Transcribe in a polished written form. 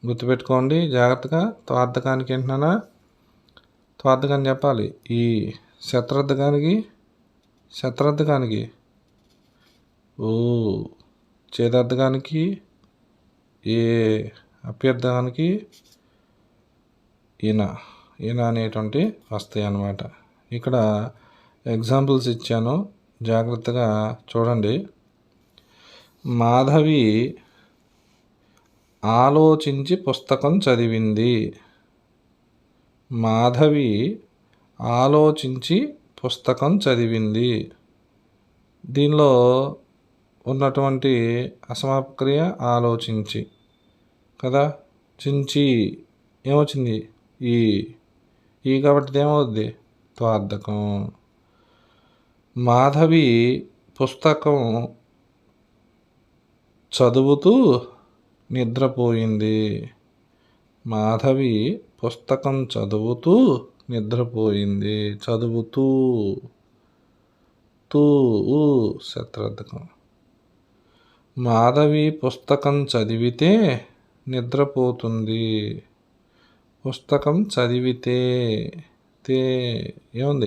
గుర్తుపెట్టుకోండి జాగ్రత్తగా. త్వార్థకానికి ఏంటన్నా త్వార్థకాన్ని చెప్పాలి. ఈ శత్రర్థకానికి ఓ, చేదర్థకానికి ఏ, అభ్యర్థకానికి ఈయన అనేటువంటి వస్తాయి అన్నమాట. ఇక్కడ ఎగ్జాంపుల్స్ ఇచ్చాను, జాగ్రత్తగా చూడండి. మాధవి ఆలోచించి పుస్తకం చదివింది. మాధవి ఆలోచించి పుస్తకం చదివింది. దీనిలో ఉన్నటువంటి అసమాపక క్రియ ఆలోచించి కదా. చించి ఏమొచ్చింది? ఈ కాబట్టి ఏమవుద్ది? త్వార్థకం. మాధవి పుస్తకం చదువుతూ నిద్రపోయింది. మాధవి పుస్తకం చదువుతూ నిద్రపోయింది. చదువుతూ తూ శత్రార్థకం. మాధవి పుస్తకం చదివితే నిద్రపోతుంది. పుస్తకం చదివితే తే ఏముంది?